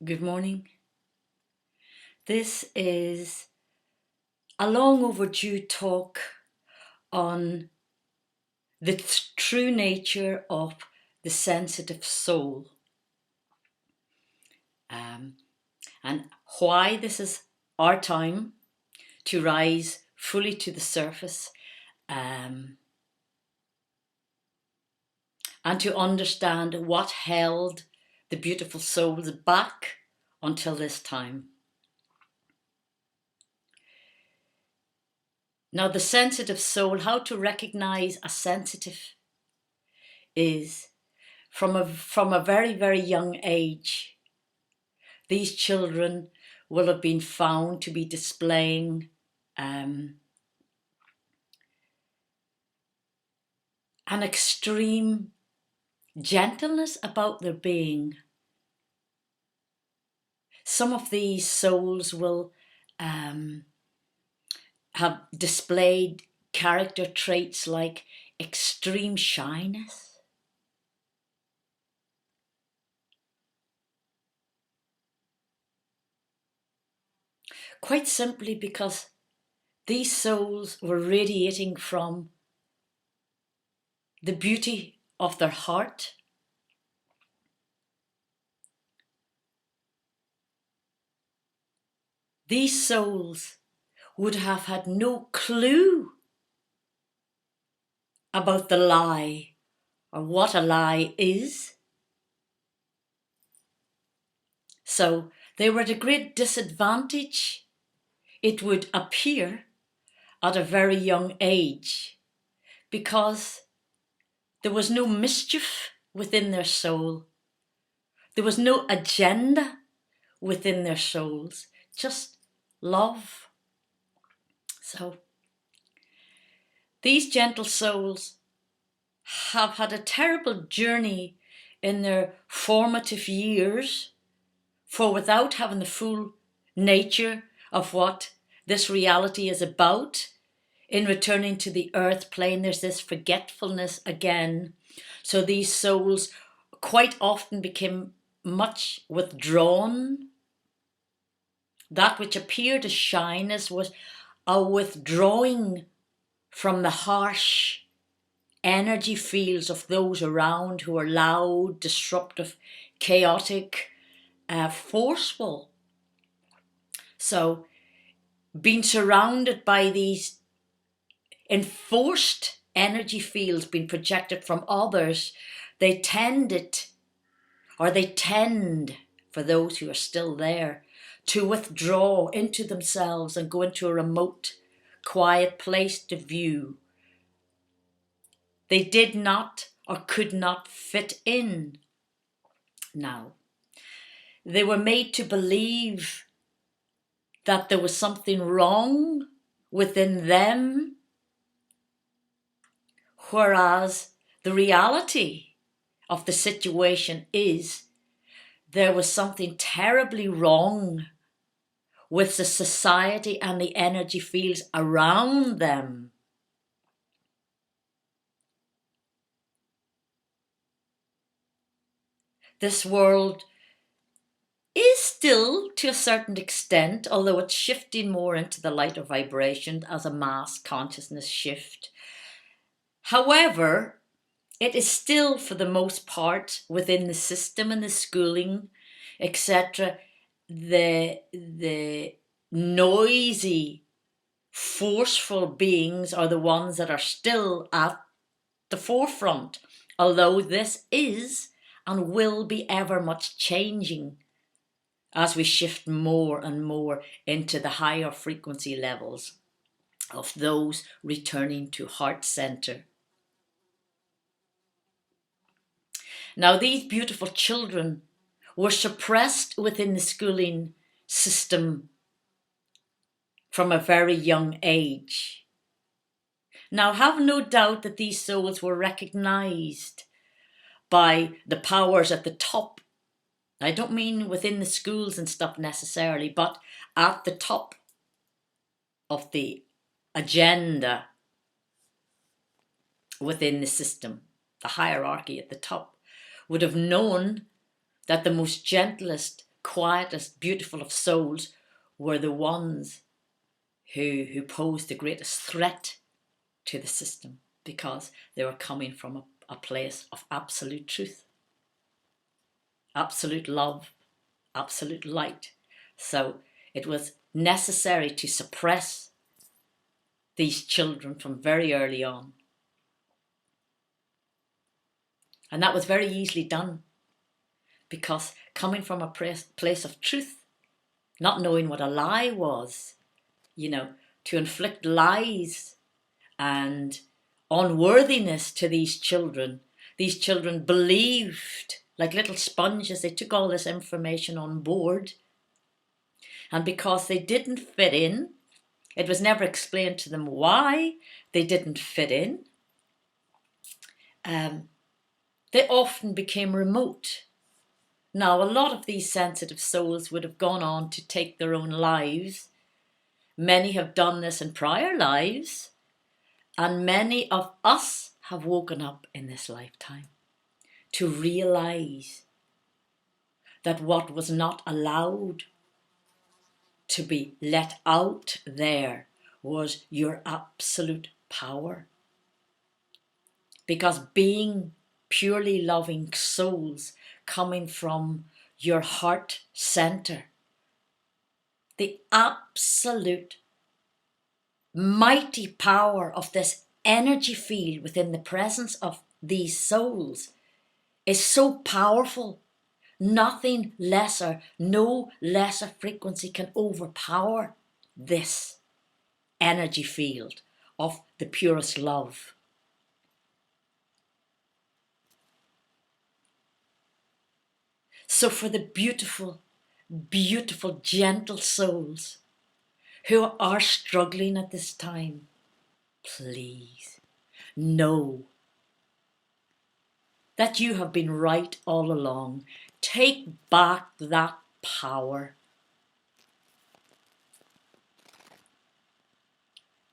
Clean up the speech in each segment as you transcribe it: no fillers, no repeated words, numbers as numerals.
Good morning. This is a long overdue talk on the true nature of the sensitive soul, um, and why this is our time to rise fully to the surface, um, and to understand what held the beautiful souls back until this time. Now, the sensitive soul, how to recognize a sensitive is from a very, very young age. These children will have been found to be displaying an extreme gentleness about their being. Some of these souls will have displayed character traits like extreme shyness, quite simply because these souls were radiating from the beauty of their heart. These souls would have had no clue about the lie or what a lie is. So they were at a great disadvantage, it would appear, at a very young age, because there was no mischief within their soul. There was no agenda within their souls, just love. So these gentle souls have had a terrible journey in their formative years, for without having the full nature of what this reality is about, in returning to the earth plane, there's this forgetfulness again. So these souls quite often became much withdrawn. That which appeared as shyness was a withdrawing from the harsh energy fields of those around who are loud, disruptive, chaotic, forceful. So being surrounded by these enforced energy fields being projected from others, they tended, or they tend, for those who are still there, to withdraw into themselves and go into a remote, quiet place to view. They did not or could not fit in now. They were made to believe that there was something wrong within them, whereas the reality of the situation is there was something terribly wrong with the society and the energy fields around them. This world is still, to a certain extent, although it's shifting more into the lighter vibration as a mass consciousness shift. However, it is still, for the most part, within the system and the schooling, etc., the noisy, forceful beings are the ones that are still at the forefront, although this is and will be ever much changing as we shift more and more into the higher frequency levels of those returning to heart center. Now, these beautiful children were suppressed within the schooling system from a very young age. Now, have no doubt that these souls were recognized by the powers at the top. I don't mean within the schools and stuff necessarily, but at the top of the agenda within the system, the hierarchy at the top would have known that the most gentlest, quietest, beautiful of souls were the ones who posed the greatest threat to the system, because they were coming from a place of absolute truth, absolute love, absolute light. So it was necessary to suppress these children from very early on. And that was very easily done, because coming from a place of truth, not knowing what a lie was, to inflict lies and unworthiness to these children believed like little sponges. They took all this information on board, and because they didn't fit in, it was never explained to them why they didn't fit in. They often became remote. Now, a lot of these sensitive souls would have gone on to take their own lives. Many have done this in prior lives, and many of us have woken up in this lifetime to realize that what was not allowed to be let out there was your absolute power. Because being purely loving souls coming from your heart center, the absolute mighty power of this energy field within the presence of these souls is so powerful. Nothing lesser, no lesser frequency can overpower this energy field of the purest love. So for the beautiful, beautiful, gentle souls who are struggling at this time, please know that you have been right all along. Take back that power.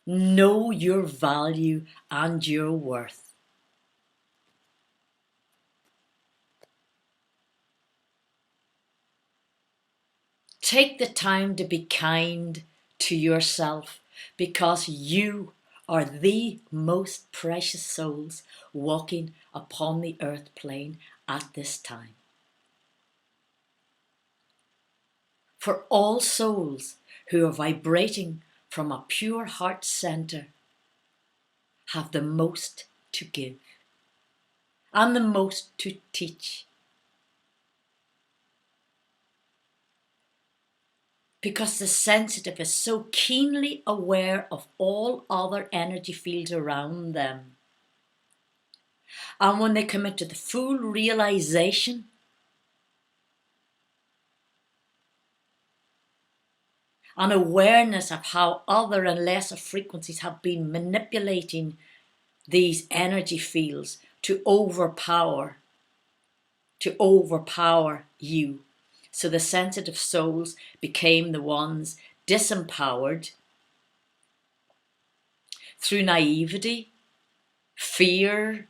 Know your value and your worth. Take the time to be kind to yourself, because you are the most precious souls walking upon the earth plane at this time. For all souls who are vibrating from a pure heart center have the most to give and the most to teach. Because the sensitive is so keenly aware of all other energy fields around them. And when they come into the full realization and awareness of how other and lesser frequencies have been manipulating these energy fields to overpower you. So the sensitive souls became the ones disempowered through naivety, fear,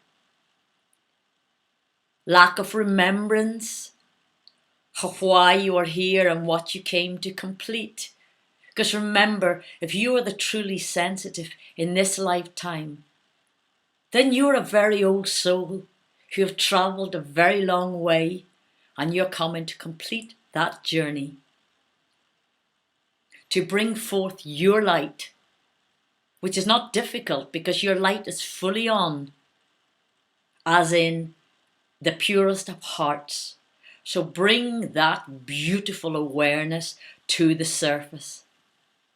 lack of remembrance of why you are here and what you came to complete. Because remember, if you are the truly sensitive in this lifetime, then you're a very old soul who have travelled a very long way, and you're coming to complete that journey, to bring forth your light, which is not difficult because your light is fully on, as in the purest of hearts. So bring that beautiful awareness to the surface.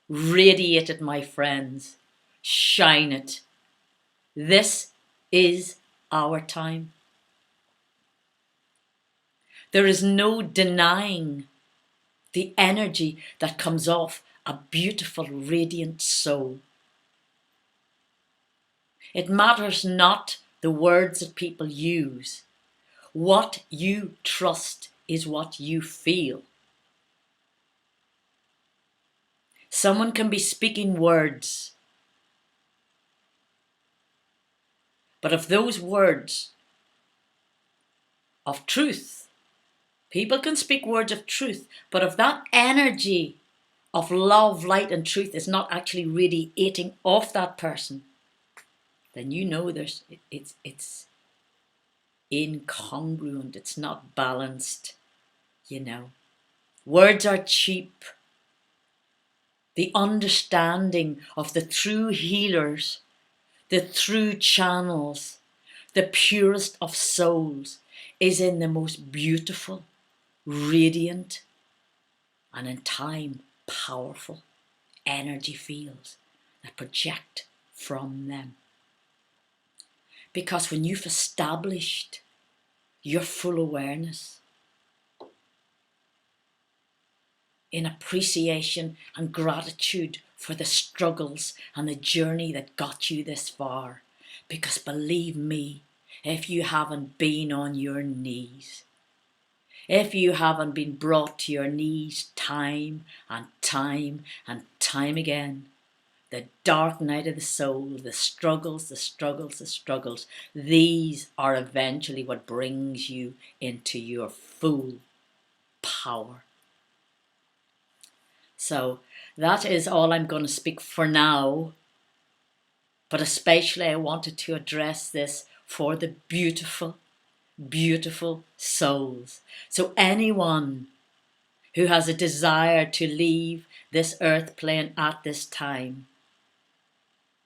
Radiate it, my friends. Shine it. This is our time. There is no denying the energy that comes off a beautiful, radiant soul. It matters not the words that people use. What you trust is what you feel. Someone can be speaking words, but if those words of truth, People can speak words of truth, but if that energy of love, light, and truth is not actually radiating off that person, then you know it's incongruent. It's not balanced. Words are cheap. The understanding of the true healers, the true channels, the purest of souls is in the most beautiful, radiant, and in time powerful energy fields that project from them. Because when you've established your full awareness in appreciation and gratitude for the struggles and the journey that got you this far, because believe me, if you haven't been on your knees, if you haven't been brought to your knees time and time and time again, the dark night of the soul, the struggles, these are eventually what brings you into your full power. So that is all I'm going to speak for now. But especially I wanted to address this for the beautiful, beautiful souls. So anyone who has a desire to leave this earth plane at this time,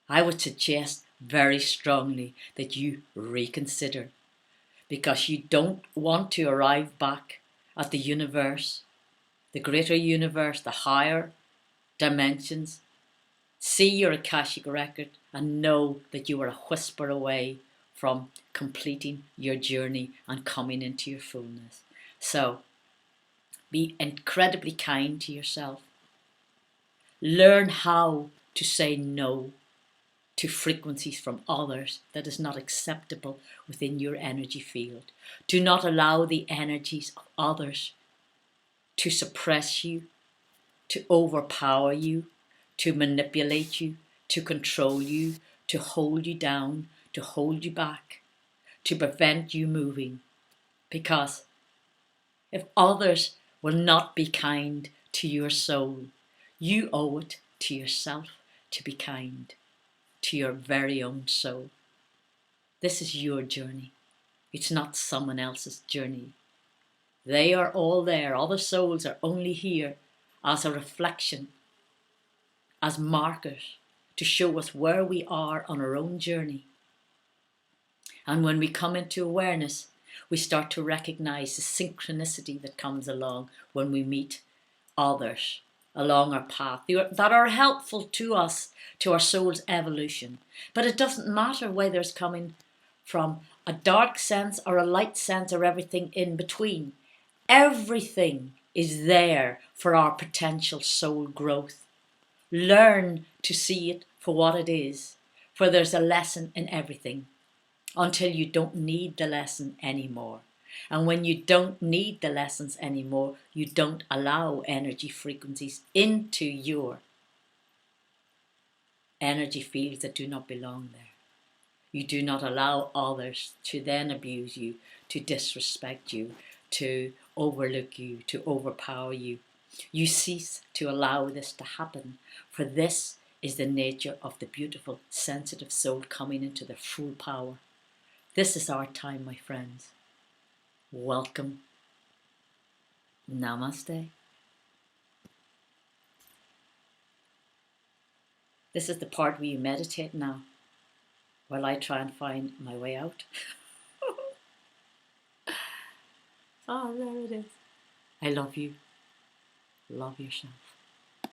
I would suggest very strongly that you reconsider, because you don't want to arrive back at the universe, the greater universe, the higher dimensions, see your Akashic record and know that you are a whisper away from completing your journey and coming into your fullness. So be incredibly kind to yourself. Learn how to say no to frequencies from others that is not acceptable within your energy field. Do not allow the energies of others to suppress you, to overpower you, to manipulate you, to control you, to hold you down, to hold you back, to prevent you moving. Because if others will not be kind to your soul, you owe it to yourself to be kind to your very own soul. This is your journey. It's not someone else's journey. They are all there. Other souls are only here as a reflection, as markers to show us where we are on our own journey. And when we come into awareness, we start to recognize the synchronicity that comes along when we meet others along our path that are helpful to us, to our soul's evolution. But it doesn't matter whether it's coming from a dark sense or a light sense or everything in between. Everything is there for our potential soul growth. Learn to see it for what it is, for there's a lesson in everything until you don't need the lesson anymore. And when you don't need the lessons anymore, you don't allow energy frequencies into your energy fields that do not belong there. You do not allow others to then abuse you, to disrespect you, to overlook you, to overpower you. You cease to allow this to happen, for this is the nature of the beautiful, sensitive soul coming into their full power. This is our time, my friends. Welcome. Namaste. This is the part where you meditate now, while I try and find my way out. Oh, there it is. I love you. Love yourself.